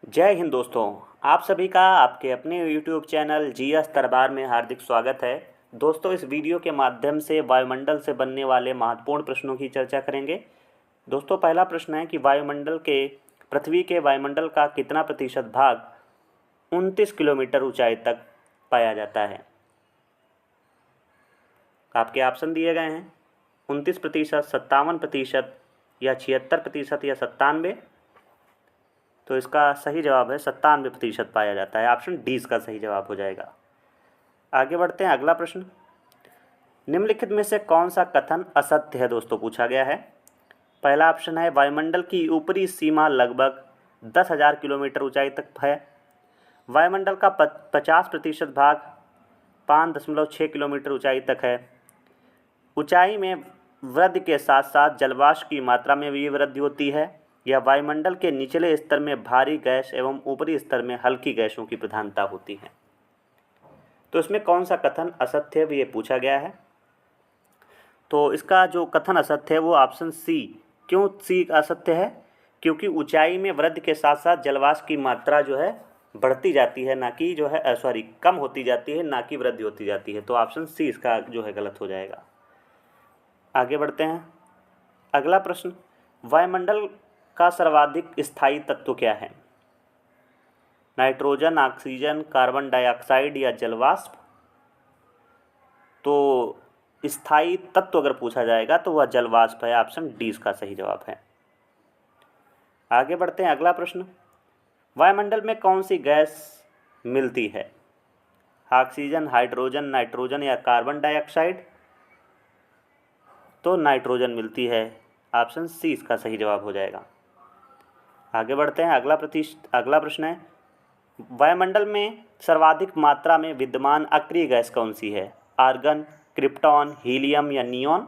जय हिंद दोस्तों। आप सभी का आपके अपने YouTube चैनल जीएस दरबार में हार्दिक स्वागत है। दोस्तों, इस वीडियो के माध्यम से वायुमंडल से बनने वाले महत्वपूर्ण प्रश्नों की चर्चा करेंगे। दोस्तों, पहला प्रश्न है कि पृथ्वी के वायुमंडल का कितना प्रतिशत भाग 29 किलोमीटर ऊंचाई तक पाया जाता है। आपके ऑप्शन दिए गए हैं 29%, 57% या 76% या 97। तो इसका सही जवाब है 97% पाया जाता है। ऑप्शन डी इसका सही जवाब हो जाएगा। आगे बढ़ते हैं, अगला प्रश्न। निम्नलिखित में से कौन सा कथन असत्य है दोस्तों, पूछा गया है। पहला ऑप्शन है वायुमंडल की ऊपरी सीमा लगभग 10,000 किलोमीटर ऊंचाई तक है। वायुमंडल का 50% भाग 5.6 किलोमीटर ऊंचाई तक है। ऊंचाई में वृद्धि के साथ साथ जलवाष्प की मात्रा में भी वृद्धि होती है। या वायुमंडल के निचले स्तर में भारी गैस एवं ऊपरी स्तर में हल्की गैसों की प्रधानता होती है। तो इसमें कौन सा कथन असत्य है, ये पूछा गया है। तो इसका जो कथन असत्य है वो ऑप्शन सी। क्यों सी असत्य है? क्योंकि ऊंचाई में वृद्धि के साथ साथ जलवाष्प की मात्रा जो है बढ़ती जाती है, ना कि जो है कम होती जाती है, ना कि वृद्धि होती जाती है। तो ऑप्शन सी इसका जो है गलत हो जाएगा। आगे बढ़ते हैं, अगला प्रश्न। वायुमंडल का सर्वाधिक स्थायी तत्व क्या है? नाइट्रोजन, ऑक्सीजन, कार्बन डाइऑक्साइड या जलवाष्प? तो स्थायी तत्व अगर पूछा जाएगा तो वह जलवाष्प है। ऑप्शन डी इसका सही जवाब है। आगे बढ़ते हैं, अगला प्रश्न। वायुमंडल में कौन सी गैस मिलती है? ऑक्सीजन, हाइड्रोजन, नाइट्रोजन या कार्बन डाइऑक्साइड? तो नाइट्रोजन मिलती है। ऑप्शन सी इसका सही जवाब हो जाएगा। आगे बढ़ते हैं, अगला प्रश्न है वायुमंडल में सर्वाधिक मात्रा में विद्यमान अक्रिय गैस कौन सी है? आर्गन, क्रिप्टॉन, हीलियम या नियॉन?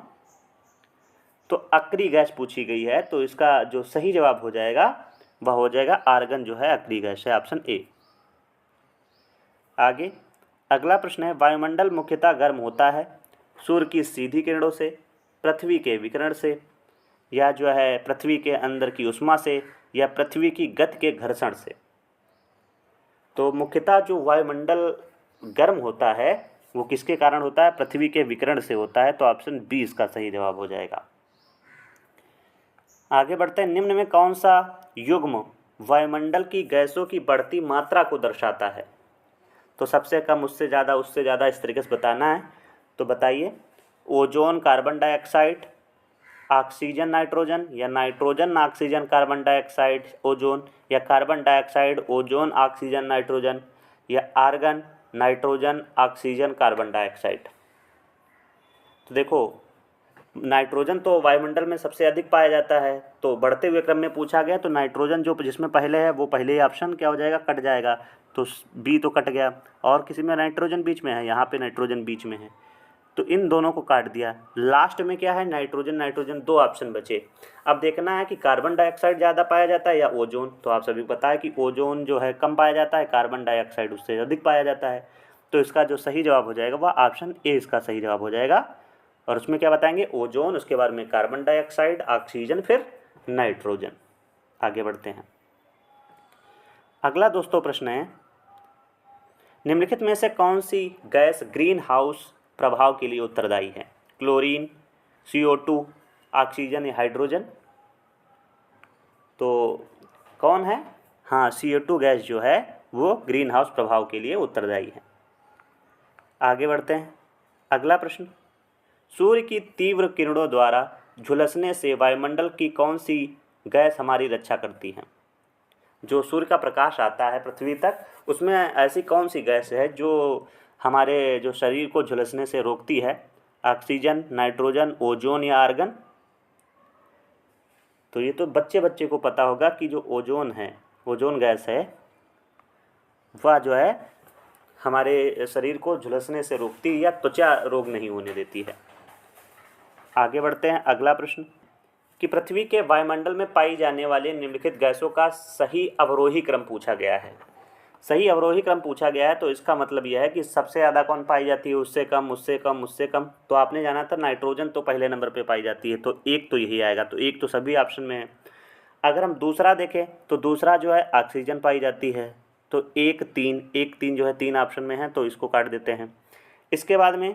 तो अक्रिय गैस पूछी गई है, तो इसका जो सही जवाब हो जाएगा वह हो जाएगा आर्गन जो है अक्रिय गैस है। Option A. आगे अगला प्रश्न है वायुमंडल मुख्यतः गर्म होता है सूर्य की सीधी किरणों से, पृथ्वी के विकिरण से, या जो है पृथ्वी के अंदर की उष्मा से, या पृथ्वी की गति के घर्षण से? तो मुख्यतः जो वायुमंडल गर्म होता है वो किसके कारण होता है? पृथ्वी के विकिरण से होता है। तो ऑप्शन बी इसका सही जवाब हो जाएगा। आगे बढ़ते हैं, निम्न में कौन सा युग्म वायुमंडल की गैसों की बढ़ती मात्रा को दर्शाता है? तो सबसे कम, उससे ज़्यादा, उससे ज़्यादा, इस तरीके से बताना है। तो बताइए, ozone, carbon dioxide, oxygen, nitrogen, या nitrogen, oxygen, carbon dioxide, ozone, या carbon dioxide, ozone, oxygen, nitrogen, या argon, nitrogen, oxygen, carbon dioxide? तो देखो, नाइट्रोजन तो वायुमंडल में सबसे अधिक पाया जाता है, तो बढ़ते हुए क्रम में पूछा गया तो नाइट्रोजन जो जिसमें पहले है वो पहले ही ऑप्शन क्या हो जाएगा, कट जाएगा। तो बी तो कट गया, और किसी में नाइट्रोजन बीच में है, यहाँ पे नाइट्रोजन बीच में है, तो इन दोनों को काट दिया। लास्ट में क्या है, नाइट्रोजन, नाइट्रोजन, दो ऑप्शन बचे। अब देखना है कि कार्बन डाइऑक्साइड ज़्यादा पाया जाता है या ओजोन। तो आप सभी को पता है कि ओजोन जो है कम पाया जाता है, कार्बन डाइऑक्साइड उससे अधिक पाया जाता है। तो इसका जो सही जवाब हो जाएगा वह ऑप्शन ए इसका सही जवाब हो जाएगा। और उसमें क्या बताएंगे, ओजोन, उसके बाद में कार्बन डाइऑक्साइड, ऑक्सीजन, फिर नाइट्रोजन। आगे बढ़ते हैं, अगला दोस्तों प्रश्न है निम्नलिखित में से कौन सी गैस ग्रीन हाउस प्रभाव के लिए उत्तरदायी है? क्लोरीन, CO2, ऑक्सीजन या हाइड्रोजन? तो कौन है? हाँ, CO2 गैस जो है वो ग्रीन हाउस प्रभाव के लिए उत्तरदायी है। आगे बढ़ते हैं, अगला प्रश्न। सूर्य की तीव्र किरणों द्वारा झुलसने से वायुमंडल की कौन सी गैस हमारी रक्षा करती है? जो सूर्य का प्रकाश आता है पृथ्वी तक, उसमें ऐसी कौन सी गैस है जो हमारे जो शरीर को झुलसने से रोकती है? ऑक्सीजन, नाइट्रोजन, ओजोन या आर्गन? तो ये तो बच्चे बच्चे को पता होगा कि जो ओजोन है, ओजोन गैस है, वह जो है हमारे शरीर को झुलसने से रोकती है या त्वचा रोग नहीं होने देती है। आगे बढ़ते हैं, अगला प्रश्न कि पृथ्वी के वायुमंडल में पाई जाने वाले निम्नलिखित गैसों का सही अवरोही क्रम पूछा गया है। सही अवरोही क्रम पूछा गया है, तो इसका मतलब यह है कि सबसे ज़्यादा कौन पाई जाती है, उससे कम, उससे कम, उससे कम। तो आपने जाना था नाइट्रोजन तो पहले नंबर पे पाई जाती है, तो एक तो यही आएगा। तो एक तो सभी ऑप्शन में है। अगर हम दूसरा देखें तो दूसरा जो है ऑक्सीजन पाई जाती है, तो 1 3 जो है 3 ऑप्शन में है, तो इसको काट देते हैं। इसके बाद में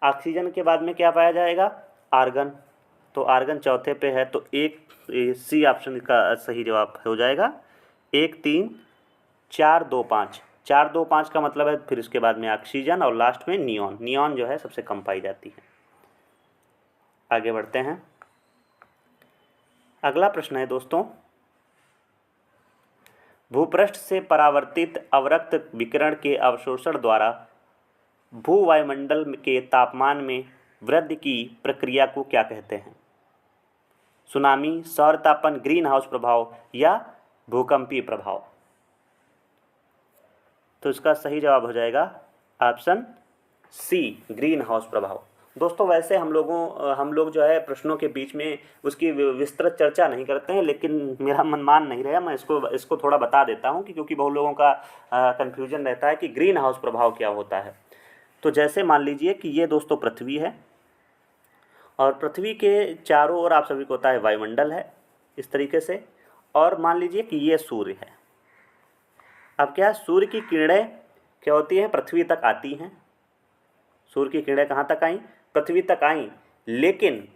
ऑक्सीजन के बाद में क्या पाया जाएगा, आर्गन, तो आर्गन चौथे पे है, तो सी ऑप्शन का सही जवाब हो जाएगा 1 3 4 2 5। 4 2 5 का मतलब है फिर उसके बाद में ऑक्सीजन और लास्ट में नियॉन। नियॉन जो है सबसे कम पाई जाती है। आगे बढ़ते हैं। अगला प्रश्न है दोस्तों, भूपृष्ठ से परावर्तित अवरक्त विकिरण के अवशोषण द्वारा भूवायुमंडल के तापमान में वृद्धि की प्रक्रिया को क्या कहते हैं? सुनामी, सौरतापन, ग्रीन हाउस प्रभाव या भूकंपीय प्रभाव? तो इसका सही जवाब हो जाएगा ऑप्शन सी, ग्रीन हाउस प्रभाव। दोस्तों वैसे हम लोग जो है प्रश्नों के बीच में उसकी विस्तृत चर्चा नहीं करते हैं, लेकिन मेरा मन मान नहीं रहा, मैं इसको थोड़ा बता देता हूं कि क्योंकि बहुत लोगों का कन्फ्यूजन रहता है कि ग्रीन हाउस प्रभाव क्या होता है। तो जैसे मान लीजिए कि ये दोस्तों पृथ्वी है और पृथ्वी के चारों ओर आप सभी को पता है वायुमंडल है इस तरीके से, और मान लीजिए कि ये सूर्य है। अब क्या, सूर्य की किरणें क्या होती हैं, पृथ्वी तक आती हैं। सूर्य की किरणें कहाँ तक आई, पृथ्वी तक आई, लेकिन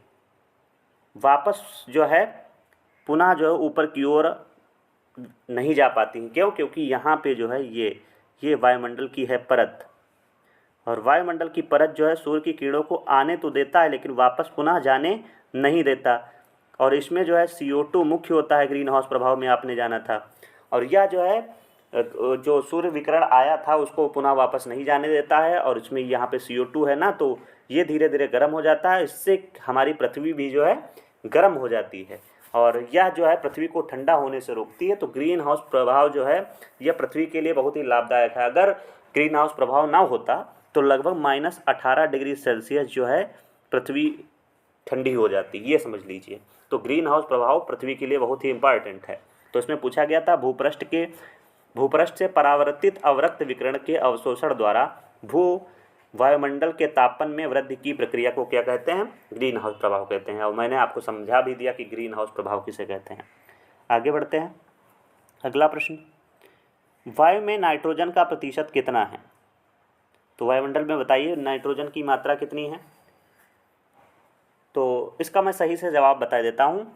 वापस जो है पुनः जो है ऊपर की ओर नहीं जा पाती हैं। क्यों? क्योंकि यहाँ पे जो है ये वायुमंडल की है परत, और वायुमंडल की परत जो है सूर्य की किरणों को आने तो देता है लेकिन वापस पुनः जाने नहीं देता, और इसमें जो है CO2 मुख्य होता है ग्रीन हाउस प्रभाव में, आपने जाना था। और यह जो है जो सूर्य विकिरण आया था उसको पुनः वापस नहीं जाने देता है, और इसमें यहाँ पे CO2 है ना, तो ये धीरे धीरे गर्म हो जाता है। इससे हमारी पृथ्वी भी जो है गर्म हो जाती है, और यह जो है पृथ्वी को ठंडा होने से रोकती है। तो ग्रीन हाउस प्रभाव जो है यह पृथ्वी के लिए बहुत ही लाभदायक है। अगर ग्रीन हाउस प्रभाव ना होता तो लगभग -18 डिग्री सेल्सियस जो है पृथ्वी ठंडी हो जाती, ये समझ लीजिए। तो ग्रीन हाउस प्रभाव पृथ्वी के लिए बहुत ही इंपॉर्टेंट है। तो इसमें पूछा गया था भूपृष्ठ से परावर्तित अवरक्त विकिरण के अवशोषण द्वारा भू वायुमंडल के तापमान में वृद्धि की प्रक्रिया को क्या कहते हैं? ग्रीन हाउस प्रभाव कहते हैं, और मैंने आपको समझा भी दिया कि ग्रीन हाउस प्रभाव किसे कहते हैं। आगे बढ़ते हैं। अगला प्रश्न, वायु में नाइट्रोजन का प्रतिशत कितना है? तो वायुमंडल में बताइए नाइट्रोजन की मात्रा कितनी है? तो इसका मैं सही से जवाब बता देता हूँ,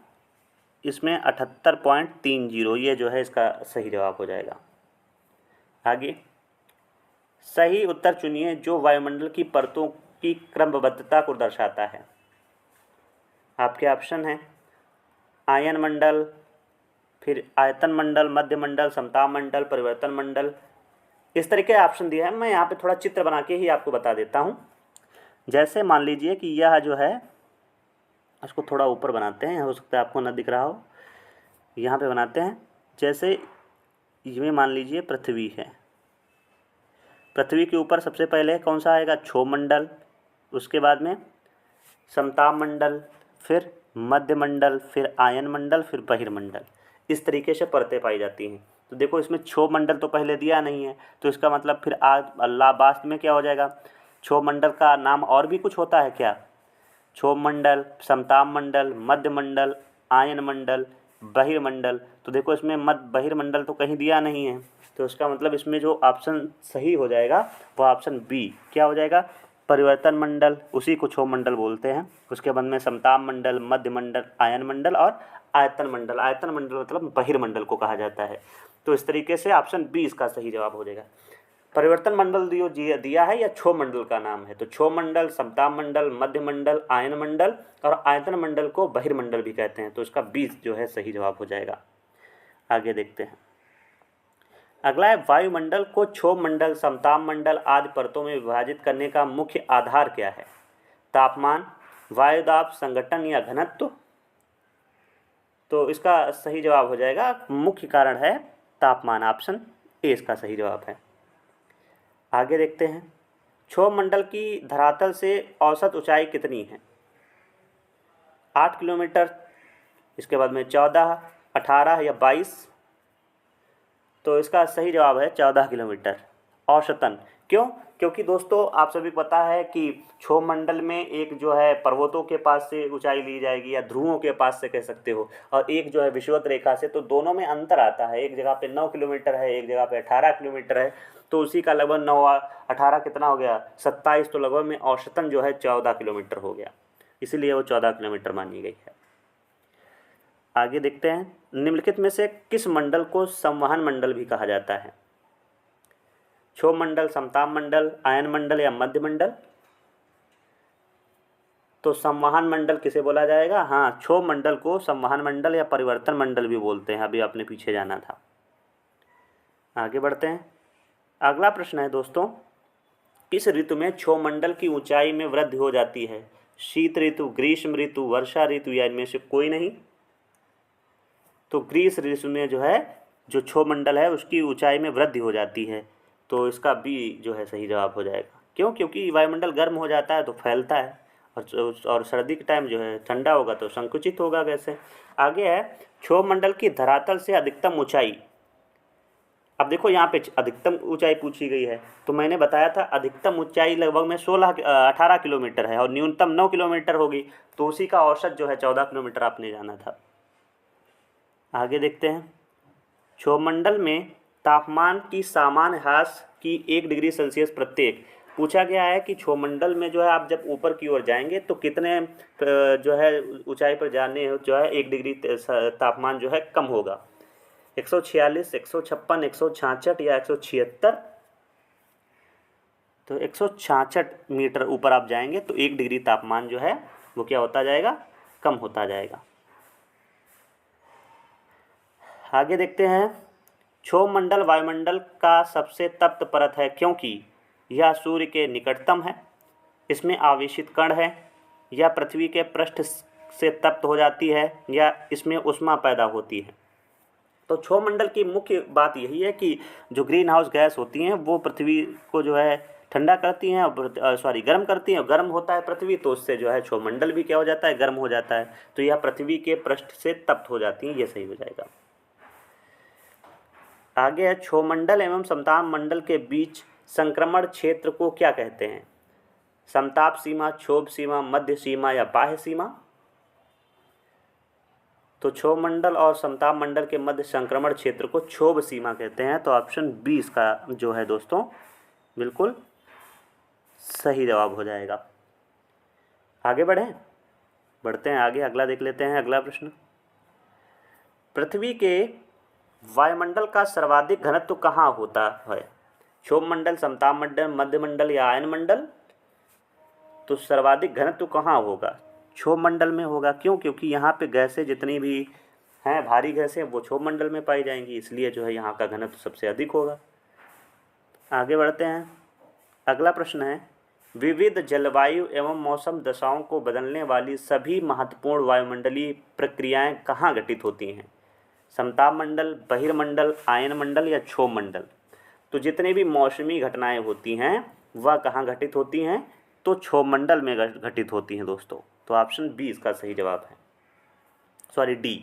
इसमें 78.30 ये जो है इसका सही जवाब हो जाएगा। आगे, सही उत्तर चुनिए जो वायुमंडल की परतों की क्रमबद्धता को दर्शाता है। आपके ऑप्शन हैं आयन मंडल, फिर आयतन मंडल, मध्य मंडल, समताप मंडल, परिवर्तन मंडल, इस तरीके ऑप्शन दिया है। मैं यहाँ पे थोड़ा चित्र बना के ही आपको बता देता हूँ। जैसे मान लीजिए कि यह जो है, इसको थोड़ा ऊपर बनाते हैं, हो सकता है आपको न दिख रहा हो, यहाँ पे बनाते हैं। जैसे ये मान लीजिए पृथ्वी है, पृथ्वी के ऊपर सबसे पहले कौन सा आएगा? क्षोभ मंडल, उसके बाद में समताप मंडल, फिर मध्य मंडल, फिर आयन मंडल, फिर बहिर्मंडल, इस तरीके से परतें पाई जाती हैं। तो देखो इसमें क्षोभ मंडल तो पहले दिया नहीं है, तो इसका मतलब फिर लास्ट में क्या हो जाएगा? क्षोभ मंडल का नाम और भी कुछ होता है क्या? क्षोभ मंडल, समताप मंडल, मध्य मंडल, आयन मंडल, बहिर्मंडल। तो देखो इसमें बहिर्मंडल तो कहीं दिया नहीं है, तो इसका मतलब इसमें जो ऑप्शन सही हो जाएगा वो ऑप्शन बी क्या हो जाएगा? परिवर्तन मंडल, उसी को क्षोभ मंडल बोलते हैं। उसके बाद में समताप मंडल, मध्य मंडल, आयन मंडल और आयतन मंडल। आयतन मंडल मतलब बहिर्मंडल को कहा जाता है। तो इस तरीके से ऑप्शन बी इसका सही जवाब हो जाएगा। परिवर्तन मंडल दिया है या क्षोभ मंडल का नाम है? तो क्षोभ मंडल, समताप मंडल, मध्य मंडल, आयन मंडल और आयतन मंडल को बहिर्मंडल भी कहते हैं। तो इसका बी जो है सही जवाब हो जाएगा। आगे देखते हैं। अगला है, वायुमंडल को क्षोभ मंडल, समताप मंडल आदि परतों में विभाजित करने का मुख्य आधार क्या है? तापमान, वायुदाब, संघटन या घनत्व? तो इसका सही जवाब हो जाएगा, मुख्य कारण है तापमान, ऑप्शन ए इसका सही जवाब है। आगे देखते हैं। क्षोभ मंडल की धरातल से औसत ऊंचाई कितनी है? 8 किलोमीटर, इसके बाद में 14, 18 या 22? तो इसका सही जवाब है 14 किलोमीटर औसतन, क्यों? क्योंकि दोस्तों आप सभी को पता है कि क्षोभ मंडल में एक जो है पर्वतों के पास से ऊंचाई ली जाएगी या ध्रुवों के पास से कह सकते हो, और एक जो है विषुवत रेखा से, तो दोनों में अंतर आता है। एक जगह पे 9 किलोमीटर है, एक जगह पे 18 किलोमीटर है, तो उसी का लगभग 9 18 कितना हो गया 27, तो लगभग में औसतन जो है 14 किलोमीटर हो गया, इसीलिए वो 14 किलोमीटर मानी गई है। आगे देखते हैं, निम्नलिखित में से किस मंडल को संवहन मंडल भी कहा जाता है? क्षोभ मंडल, समताप मंडल, आयन मंडल या मध्य मंडल? तो संवहन मंडल किसे बोला जाएगा? हाँ, क्षोभ मंडल को संवहन मंडल या परिवर्तन मंडल भी बोलते हैं। अभी आपने पीछे जाना था। आगे बढ़ते हैं। अगला प्रश्न है दोस्तों, किस ऋतु में क्षोभ मंडल की ऊंचाई में वृद्धि हो जाती है? शीत ऋतु, ग्रीष्म ऋतु, वर्षा ऋतु या इनमें से कोई नहीं? तो ग्रीष्म ऋतु में जो है जो क्षोभ मंडल है उसकी ऊंचाई में वृद्धि हो जाती है, तो इसका बी जो है सही जवाब हो जाएगा। क्यों? क्योंकि वायुमंडल गर्म हो जाता है तो फैलता है, और सर्दी के टाइम जो है ठंडा होगा तो संकुचित होगा कैसे। आगे है, क्षोभ मंडल की धरातल से अधिकतम ऊंचाई। अब देखो यहाँ पे अधिकतम ऊंचाई पूछी गई है, तो मैंने बताया था अधिकतम ऊंचाई लगभग में 18 किलोमीटर है और न्यूनतम 9 किलोमीटर होगी, तो उसी का औसत जो है 14 किलोमीटर आपने जाना था। आगे देखते हैं, क्षोभमंडल में तापमान की सामान्य ह्रास की 1 डिग्री सेल्सियस प्रत्येक। पूछा गया है कि क्षोभमंडल में जो है आप जब ऊपर की ओर जाएंगे तो कितने जो है ऊंचाई पर जाने जो है 1 डिग्री तापमान जो है कम होगा? 146, 156, 166 या 176? तो 166 मीटर ऊपर आप जाएंगे तो 1 डिग्री तापमान जो है वो क्या होता जाएगा? कम होता जाएगा। आगे देखते हैं, क्षोभ मंडल वायुमंडल का सबसे तप्त परत है क्योंकि यह सूर्य के निकटतम है, इसमें आवेशित कण है, या पृथ्वी के पृष्ठ से तप्त हो जाती है, या इसमें ऊष्मा पैदा होती है। तो क्षोभ मंडल की मुख्य बात यही है कि जो ग्रीन हाउस गैस होती हैं वो पृथ्वी को जो है ठंडा करती हैं और गर्म करती हैं, और गर्म होता है पृथ्वी तो उससे जो है क्षोभ मंडल भी क्या हो जाता है? गर्म हो जाता है, तो यह पृथ्वी के पृष्ठ से तप्त हो जाती हैं, ये सही हो जाएगा। आगे है, क्षोभमंडल एवं समताप मंडल के बीच संक्रमण क्षेत्र को क्या कहते हैं? समताप सीमा, क्षोभ सीमा, मध्य सीमा या बाह्य सीमा? तो क्षोभ मंडल और समताप मंडल के मध्य संक्रमण क्षेत्र को क्षोभ सीमा कहते हैं, तो ऑप्शन 20 का जो है दोस्तों बिल्कुल सही जवाब हो जाएगा। आगे बढ़ते हैं आगे, अगला देख लेते हैं। अगला प्रश्न, पृथ्वी के वायुमंडल का सर्वाधिक घनत्व कहाँ होता है? क्षोभ मंडल, समताप मंडल, मध्य मंडल या आयन मंडल? तो सर्वाधिक घनत्व कहाँ होगा? क्षोभ मंडल में होगा। क्यों? क्योंकि यहाँ पे गैसें जितनी भी हैं, भारी गैसें, वो क्षोभ मंडल में पाई जाएंगी, इसलिए जो है यहाँ का घनत्व सबसे अधिक होगा। आगे बढ़ते हैं। अगला प्रश्न है, विविध जलवायु एवं मौसम दशाओं को बदलने वाली सभी महत्वपूर्ण वायुमंडलीय प्रक्रियाएं कहाँ घटित होती हैं? समताप मंडल, बहिर्मंडल, आयन मंडल या क्षोभ मंडल? तो जितने भी मौसमी घटनाएं होती हैं वह कहाँ घटित होती हैं? तो क्षोभ मंडल में घटित होती हैं दोस्तों, तो ऑप्शन 20 का सही जवाब है, सॉरी डी।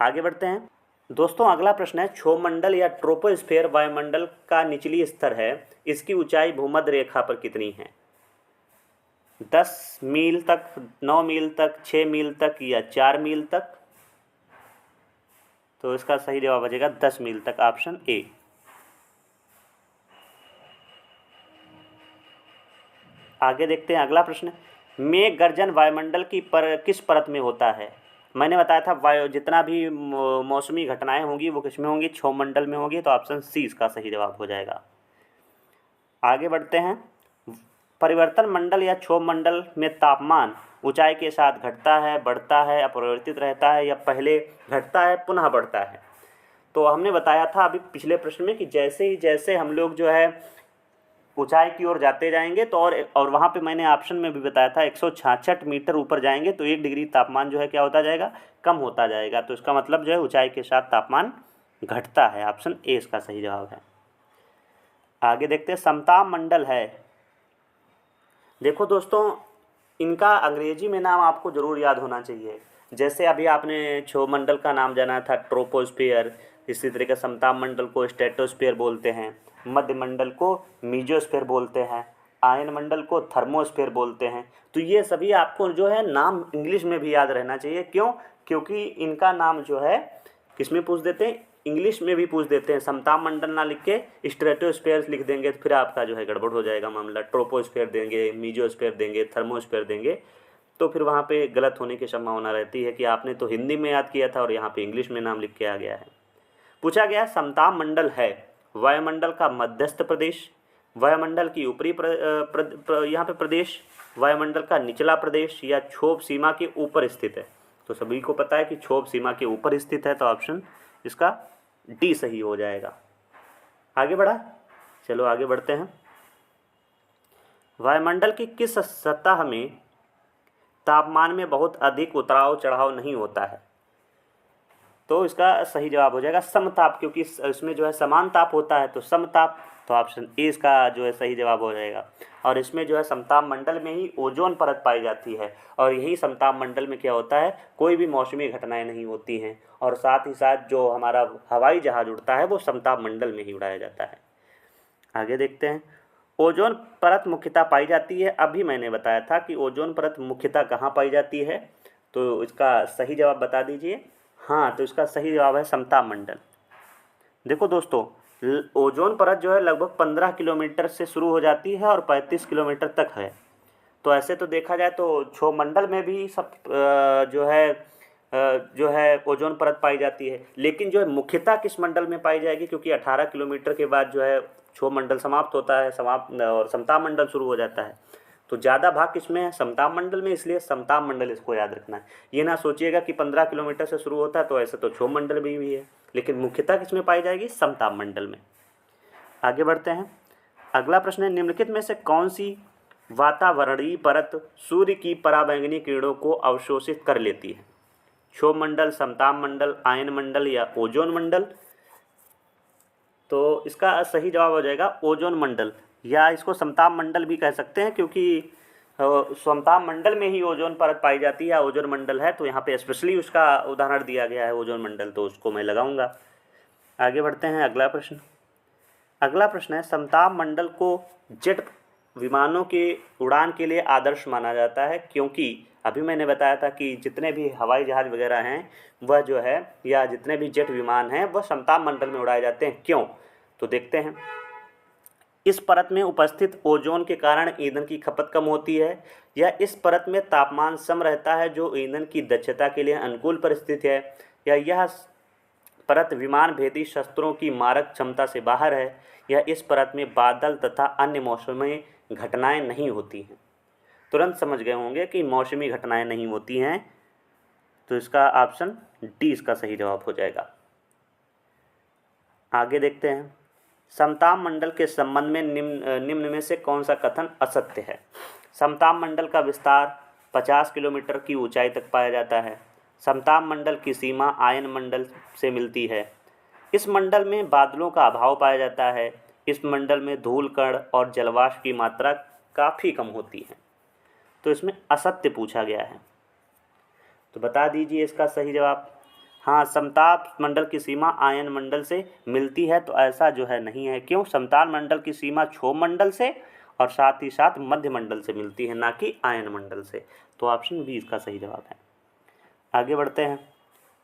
आगे बढ़ते हैं दोस्तों। अगला प्रश्न है, क्षोभ मंडल या ट्रोपोस्फेयर वायुमंडल का निचली स्तर है, इसकी ऊंचाई भूमध्य रेखा पर कितनी है? 10 मील तक, 9 मील तक, 6 मील तक या 4 मील तक? तो इसका सही जवाब हो जाएगा 10 मील तक, ऑप्शन ए। आगे देखते हैं अगला प्रश्न, मेघ गर्जन वायुमंडल की किस परत में होता है? मैंने बताया था वायु जितना भी मौसमी घटनाएं होंगी वो किस में होंगी? क्षोभ मंडल में होगी, तो ऑप्शन सी इसका सही जवाब हो जाएगा। आगे बढ़ते हैं, परिवर्तन मंडल या क्षोभ मंडल में तापमान ऊंचाई के साथ घटता है, बढ़ता है, अपरिवर्तित रहता है, या पहले घटता है पुनः बढ़ता है? तो हमने बताया था अभी पिछले प्रश्न में कि जैसे हम लोग जो है ऊंचाई की ओर जाते जाएंगे तो और वहाँ पे मैंने ऑप्शन में भी बताया था 166 मीटर ऊपर जाएंगे तो 1 डिग्री तापमान जो है क्या होता जाएगा? कम होता जाएगा। तो इसका मतलब जो है ऊंचाई के साथ तापमान घटता है, ऑप्शन ए इसका सही जवाब है। आगे देखते हैं, समताप मंडल है, देखो दोस्तों इनका अंग्रेजी में नाम आपको ज़रूर याद होना चाहिए। जैसे अभी आपने क्षोभ मंडल का नाम जाना था ट्रोपोस्फियर, इसी तरीके समताप मंडल को स्ट्रेटोस्फीयर बोलते हैं, मध्य मंडल को मीजोस्फीयर बोलते हैं, आयन मंडल को थर्मोस्फीयर बोलते हैं। तो ये सभी आपको जो है नाम इंग्लिश में भी याद रहना चाहिए। क्यों? क्योंकि इनका नाम जो है किस में पूछ देते हैं, इंग्लिश में भी पूछ देते हैं। समताप मंडल ना लिख के स्ट्रेटोस्फीयर लिख देंगे तो फिर आपका जो है गड़बड़ हो जाएगा मामला। ट्रोपोस्फीयर देंगे, मीजोस्फीयर देंगे, थर्मोस्फीयर देंगे, तो फिर वहाँ पे गलत होने की संभावना रहती है कि आपने तो हिंदी में याद किया था और यहाँ पे इंग्लिश में नाम लिख के आ गया है। पूछा गया समताप मंडल है वायुमंडल का मध्यस्थ प्रदेश, वायुमंडल की ऊपरी यहाँ पे प्रदेश, वायुमंडल का निचला प्रदेश, या क्षोभ सीमा के ऊपर स्थित है। तो सभी को पता है कि क्षोभ सीमा के ऊपर स्थित है, तो ऑप्शन इसका डी सही हो जाएगा। आगे बढ़ा, चलो आगे बढ़ते हैं। वायुमंडल की किस सतह में तापमान में बहुत अधिक उतराव चढ़ाव नहीं होता है? तो इसका सही जवाब हो जाएगा समताप, क्योंकि इसमें जो है समान ताप होता है, तो समताप। तो ऑप्शन ए इसका जो है सही जवाब हो जाएगा। और इसमें जो है समताप मंडल में ही ओजोन परत पाई जाती है, और यही समताप मंडल में क्या होता है, कोई भी मौसमी घटनाएं नहीं होती हैं, और साथ ही साथ जो हमारा हवाई जहाज उड़ता है वो समताप मंडल में ही उड़ाया जाता है। आगे देखते हैं। ओजोन परत मुख्यतः पाई जाती है, अभी मैंने बताया था कि ओजोन परत मुख्यतः कहाँ पाई जाती है, तो इसका सही जवाब बता दीजिए। हाँ, तो इसका सही जवाब है समताप मंडल। देखो दोस्तों, ओजोन परत जो है लगभग 15 किलोमीटर से शुरू हो जाती है और 35 किलोमीटर तक है। तो ऐसे तो देखा जाए तो क्षोभ मंडल में भी सब जो है ओजोन परत पाई जाती है, लेकिन जो है मुख्यतः किस मंडल में पाई जाएगी, क्योंकि 18 किलोमीटर के बाद जो है क्षोभ मंडल समाप्त होता है, और समताप मंडल शुरू हो जाता है। तो ज़्यादा भाग किसमें है, समताप मंडल में, इसलिए समताप मंडल इसको याद रखना है। ये ना सोचिएगा कि 15 किलोमीटर से शुरू होता है, तो ऐसे तो क्षोभ मंडल भी है, लेकिन मुख्यतः किसमें पाई जाएगी, समताप मंडल में। आगे बढ़ते हैं। अगला प्रश्न है, निम्नलिखित में से कौन सी वातावरणीय परत सूर्य की पराबैंगनी किरणों को अवशोषित कर लेती है? क्षोभ मंडल, समताप मंडल, आयन मंडल या ओजोन मंडल? तो इसका सही जवाब हो जाएगा ओजोन मंडल, या इसको समताप मंडल भी कह सकते हैं, क्योंकि समताप मंडल में ही ओजोन परत पाई जाती है, ओजोन मंडल है, तो यहाँ पे स्पेशली उसका उदाहरण दिया गया है ओजोन मंडल, तो उसको मैं लगाऊंगा। आगे बढ़ते हैं। अगला प्रश्न है, समताप मंडल को जेट विमानों के उड़ान के लिए आदर्श माना जाता है, क्योंकि अभी मैंने बताया था कि जितने भी हवाई जहाज़ वगैरह हैं वह जो है, या जितने भी जेट विमान हैं वह समताप मंडल में उड़ाए जाते हैं। क्यों? तो देखते हैं। इस परत में उपस्थित ओजोन के कारण ईंधन की खपत कम होती है, या इस परत में तापमान सम रहता है जो ईंधन की दक्षता के लिए अनुकूल परिस्थिति है, या यह परत विमान भेदी शस्त्रों की मारक क्षमता से बाहर है, या इस परत में बादल तथा अन्य मौसमी घटनाएं नहीं होती हैं। तुरंत समझ गए होंगे कि मौसमी घटनाएं नहीं होती हैं, तो इसका ऑप्शन डी इसका सही जवाब हो जाएगा। आगे देखते हैं। समताप मंडल के संबंध में निम्न में से कौन सा कथन असत्य है? समताप मंडल का विस्तार 50 किलोमीटर की ऊंचाई तक पाया जाता है। समताप मंडल की सीमा आयन मंडल से मिलती है। इस मंडल में बादलों का अभाव पाया जाता है। इस मंडल में धूल कण और जलवाष्प की मात्रा काफ़ी कम होती है। तो इसमें असत्य पूछा गया है, तो बता दीजिए इसका सही जवाब। हाँ, समताप मंडल की सीमा आयन मंडल से मिलती है, तो ऐसा जो है नहीं है। क्यों? समताप मंडल की सीमा क्षोभ मंडल से और साथ ही साथ मध्य मंडल से मिलती है, ना कि आयन मंडल से। तो ऑप्शन बी इसका सही जवाब है। आगे बढ़ते हैं।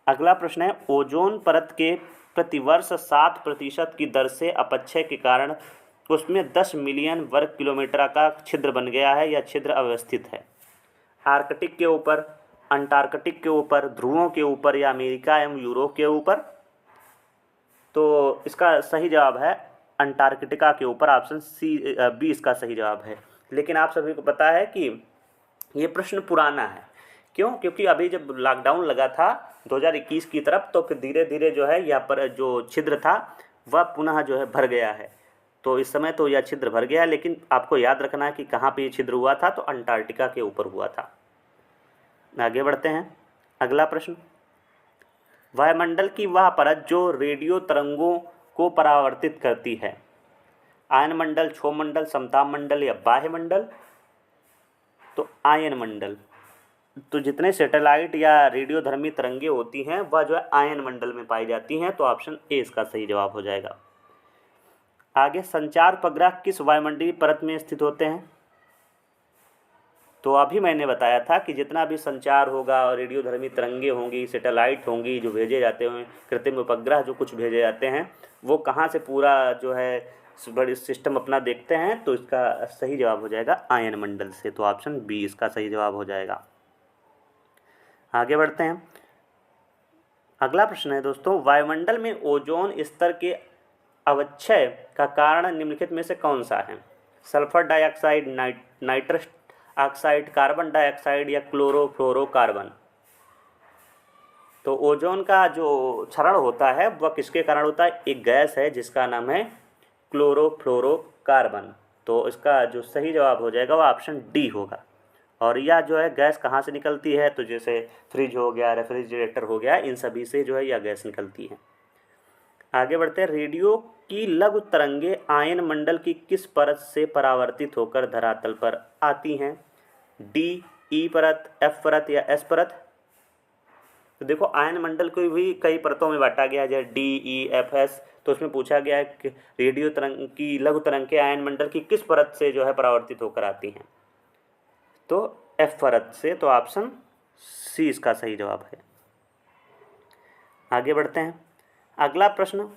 अगला प्रश्न है, ओजोन परत के प्रतिवर्ष 7% की दर से अपक्षय के कारण उसमें 10 मिलियन वर्ग किलोमीटर का छिद्र बन गया है, या छिद्र अव्यवस्थित है। आर्कटिक के ऊपर, अंटार्कटिक के ऊपर, ध्रुवों के ऊपर, या अमेरिका एवं यूरोप के ऊपर? तो इसका सही जवाब है अंटार्कटिका के ऊपर, ऑप्शन बी इसका सही जवाब है। लेकिन आप सभी को पता है कि ये प्रश्न पुराना है। क्यों? क्योंकि अभी जब लॉकडाउन लगा था 2021 की तरफ, तो फिर धीरे धीरे जो है यहाँ पर जो छिद्र था वह पुनः जो है भर गया है। तो इस समय तो यह छिद्र भर गया है, लेकिन आपको याद रखना है कि कहाँ पे ये छिद्र हुआ था, तो अंटार्कटिका के ऊपर हुआ था। आगे बढ़ते हैं। अगला प्रश्न, वायुमंडल की वह परत जो रेडियो तरंगों को परावर्तित करती है, आयन मंडल, क्षोभ मंडल, समताप मंडल या बाह्य मंडल? तो आयन मंडल। तो जितने सैटेलाइट या रेडियोधर्मी तरंगे होती हैं वह जो है आयन मंडल में पाई जाती हैं, तो ऑप्शन ए इसका सही जवाब हो जाएगा। आगे, संचार उपग्रह किस वायुमंडलीय परत में स्थित होते हैं? तो अभी मैंने बताया था कि जितना भी संचार होगा और रेडियोधर्मी तरंगे होंगी, सैटेलाइट होंगी जो भेजे जाते हैं, कृत्रिम उपग्रह जो कुछ भेजे जाते हैं, वो कहाँ से पूरा जो है बड़ी सिस्टम अपना देखते हैं, तो इसका सही जवाब हो जाएगा आयन मंडल से, तो ऑप्शन बी इसका सही जवाब हो जाएगा। आगे बढ़ते हैं। अगला प्रश्न है दोस्तों, वायुमंडल में ओजोन स्तर के अवक्षय का कारण निम्नलिखित में से कौन सा है? Sulphur dioxide, nitrous oxide, carbon dioxide या क्लोरोफ्लोरोकार्बन। तो ओजोन का जो क्षरण होता है वह किसके कारण होता है? एक गैस है जिसका नाम है क्लोरोफ्लोरोकार्बन। तो इसका जो सही जवाब हो जाएगा वह ऑप्शन डी होगा। और यह जो है गैस कहाँ से निकलती है? तो जैसे फ्रिज हो गया, रेफ्रिजरेटर हो गया, इन सभी से जो है यह गैस निकलती है। आगे बढ़ते हैं। रेडियो की लघु तरंगे आयन मंडल की किस परत से परावर्तित होकर धरातल पर आती हैं? डी, ई परत, एफ परत या एस परत? तो देखो, आयन मंडल को भी कई परतों में बांटा गया है, जैसे डी, ई, एफ, एस। तो उसमें पूछा गया है कि रेडियो तरंग की लघु तरंगे आयन मंडल की किस परत से जो है परावर्तित होकर आती हैं? तो एफ परत से, तो ऑप्शन सी इसका सही जवाब है। आगे बढ़ते हैं। अगला प्रश्न,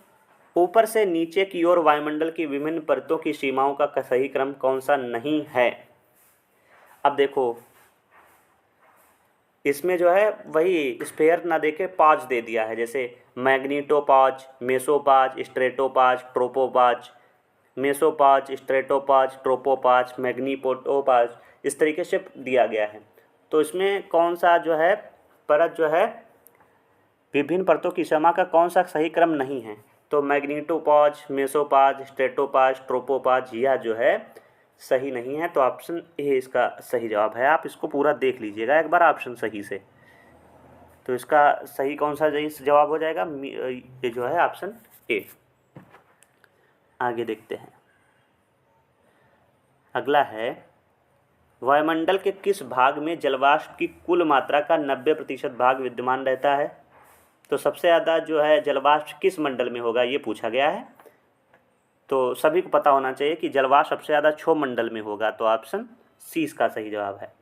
ऊपर से नीचे की ओर वायुमंडल की विभिन्न परतों की सीमाओं का सही क्रम कौन सा नहीं है? अब देखो, इसमें जो है वही स्फेयर ना देके पाज दे दिया है, जैसे मैग्नीटोपाज, मेसोपाज, स्ट्रेटोपाज, ट्रोपोपाज, मेसोपाज, स्ट्रेटोपाज, ट्रोपोपाज, मैग्नीपोटोपाज, इस तरीके से दिया गया है। तो इसमें कौन सा जो है परत जो है विभिन्न परतों की सीमा का कौन सा सही क्रम नहीं है? तो मैग्नीटोपाज, मेसोपाज, स्ट्रेटोपाज, ट्रोपोपाज, यह जो है सही नहीं है, तो ऑप्शन ए इसका सही जवाब है। आप इसको पूरा देख लीजिएगा एक बार ऑप्शन सही से। तो इसका सही कौन सा जवाब हो जाएगा? ये जो है ऑप्शन ए। आगे देखते हैं। अगला है, वायुमंडल के किस भाग में जलवाष्प की कुल मात्रा का 90% भाग विद्यमान रहता है? तो सबसे ज़्यादा जो है जलवाष्प किस मंडल में होगा, ये पूछा गया है। तो सभी को पता होना चाहिए कि जलवाष्प सबसे ज़्यादा क्षोभ मंडल में होगा, तो ऑप्शन सी इसका सही जवाब है।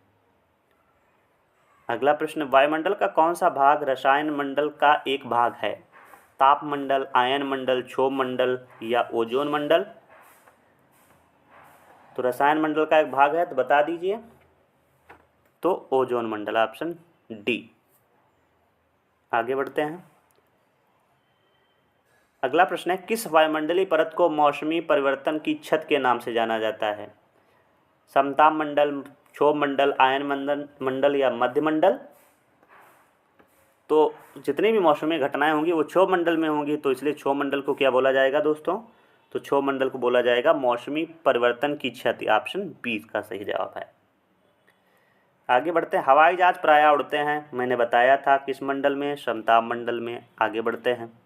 अगला प्रश्न, वायुमंडल का कौन सा भाग रसायन मंडल का एक भाग है? ताप मंडल, आयन मंडल, क्षोभ मंडल या ओजोन मंडल? तो रसायन मंडल का एक भाग है, तो बता दीजिए। तो ओजोन मंडल, ऑप्शन डी। आगे बढ़ते हैं। अगला प्रश्न है, किस वायुमंडलीय परत को मौसमी परिवर्तन की छत के नाम से जाना जाता है? समताप मंडल, क्षोभ मंडल, आयन मंडल या मध्य मंडल? तो जितनी भी मौसमी घटनाएं होंगी वो क्षोभ मंडल में होंगी, तो इसलिए क्षोभ मंडल को क्या बोला जाएगा दोस्तों? तो क्षोभ मंडल को बोला जाएगा मौसमी परिवर्तन की छत, ऑप्शन बी का सही जवाब है। आगे बढ़ते हैं। हवाई जहाज प्रायः उड़ते हैं, मैंने बताया था किस मंडल में? समताप मंडल में। आगे बढ़ते हैं।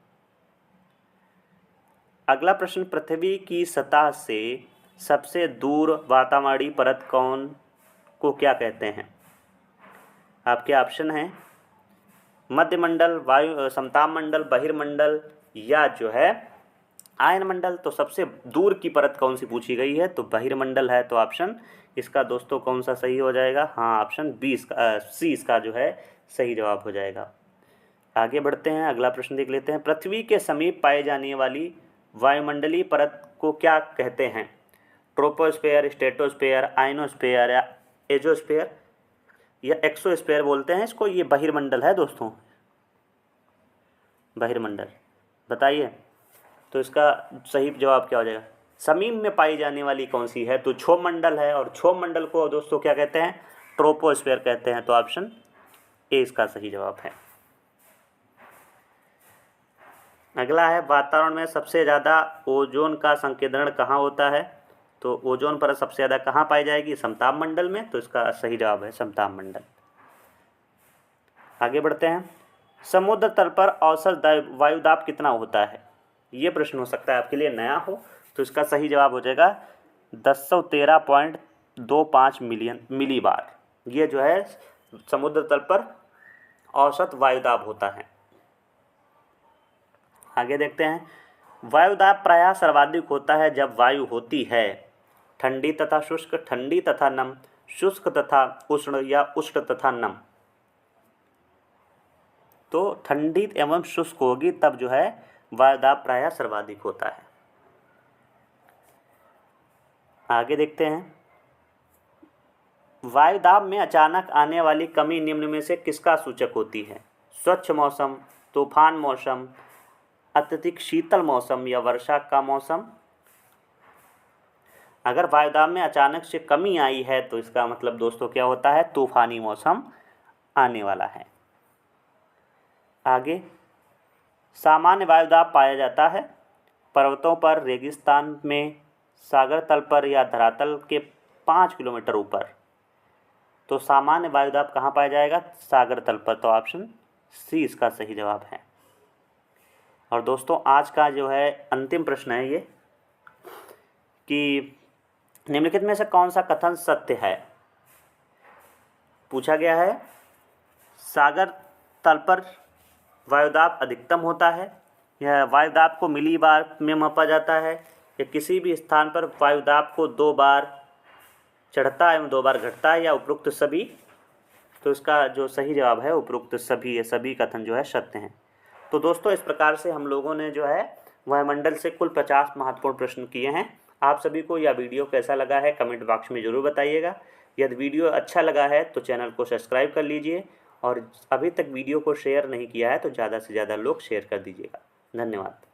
अगला प्रश्न, पृथ्वी की सतह से सबसे दूर वातावरणीय परत कौन को क्या कहते हैं? आपके ऑप्शन हैं मध्य मंडल, वायु समताप मंडल, बहिर्मंडल या जो है आयन मंडल। तो सबसे दूर की परत कौन सी पूछी गई है? तो बहिर्मंडल है, तो ऑप्शन इसका दोस्तों कौन सा सही हो जाएगा? हाँ, ऑप्शन बी इसका सी इसका जो है सही जवाब हो जाएगा। आगे बढ़ते हैं। अगला प्रश्न देख लेते हैं। पृथ्वी के समीप पाए जाने वाली वायुमंडलीय परत को क्या कहते हैं? ट्रोपोस्फेयर, स्ट्रेटोस्फेयर, आयनोस्फेयर या एजोस्फेयर या एक्सोस्फेयर बोलते हैं इसको। ये बहिर्मंडल है दोस्तों, बहिर्मंडल। बताइए, तो इसका सही जवाब क्या हो जाएगा? समीप में पाई जाने वाली कौन सी है? तो क्षोभ मंडल है, और क्षोभ मंडल को दोस्तों क्या कहते हैं? ट्रोपोस्फेयर कहते हैं, तो ऑप्शन ए इसका सही जवाब है। अगला है, वातावरण में सबसे ज़्यादा ओजोन का संकेंद्रण कहाँ होता है? तो ओजोन परत सबसे ज़्यादा कहाँ पाई जाएगी? समताप मंडल में, तो इसका सही जवाब है समताप मंडल। आगे बढ़ते हैं। समुद्र तल पर औसत वायुदाब कितना होता है? ये प्रश्न हो सकता है आपके लिए नया हो, तो इसका सही जवाब हो जाएगा 1013.25 मिलियन मिलीबार। ये जो है समुद्र तल पर औसत वायुदाब होता है। आगे देखते हैं, वायुदाब प्रायः सर्वाधिक होता है जब वायु होती है ठंडी तथा शुष्क, ठंडी तथा नम, शुष्क तथा उष्ण या उष्ण तथा नम। तो ठंडी एवं शुष्क होगी तब जो है वायुदाब प्रायः सर्वाधिक होता है। आगे देखते हैं, वायुदाब में अचानक आने वाली कमी निम्न में से किसका सूचक होती है? स्वच्छ मौसम, तूफान मौसम, अत्यधिक शीतल मौसम या वर्षा का मौसम। अगर वायुदाब में अचानक से कमी आई है तो इसका मतलब दोस्तों क्या होता है? तूफानी मौसम आने वाला है। आगे, सामान्य वायुदाब पाया जाता है पर्वतों पर, रेगिस्तान में, सागर तल पर या धरातल के 5 किलोमीटर ऊपर। तो सामान्य वायुदाब कहाँ पाया जाएगा? सागर तल पर। तो ऑप्शन सी इसका सही जवाब है। और दोस्तों आज का जो है अंतिम प्रश्न है ये कि निम्नलिखित में से कौन सा कथन सत्य है? पूछा गया है सागर तल पर वायुदाब अधिकतम होता है, यह वायुदाब को मिलीबार में मापा जाता है, या किसी भी स्थान पर वायुदाब को 2 बार चढ़ता एवं 2 बार घटता है, या उपरोक्त सभी। तो इसका जो सही जवाब है उपरोक्त सभी, ये सभी कथन जो है सत्य हैं। तो दोस्तों इस प्रकार से हम लोगों ने जो है वायुमंडल से कुल 50 महत्वपूर्ण प्रश्न किए हैं। आप सभी को यह वीडियो कैसा लगा है कमेंट बॉक्स में ज़रूर बताइएगा। यदि वीडियो अच्छा लगा है तो चैनल को सब्सक्राइब कर लीजिए, और अभी तक वीडियो को शेयर नहीं किया है तो ज़्यादा से ज़्यादा लोग शेयर कर दीजिएगा। धन्यवाद।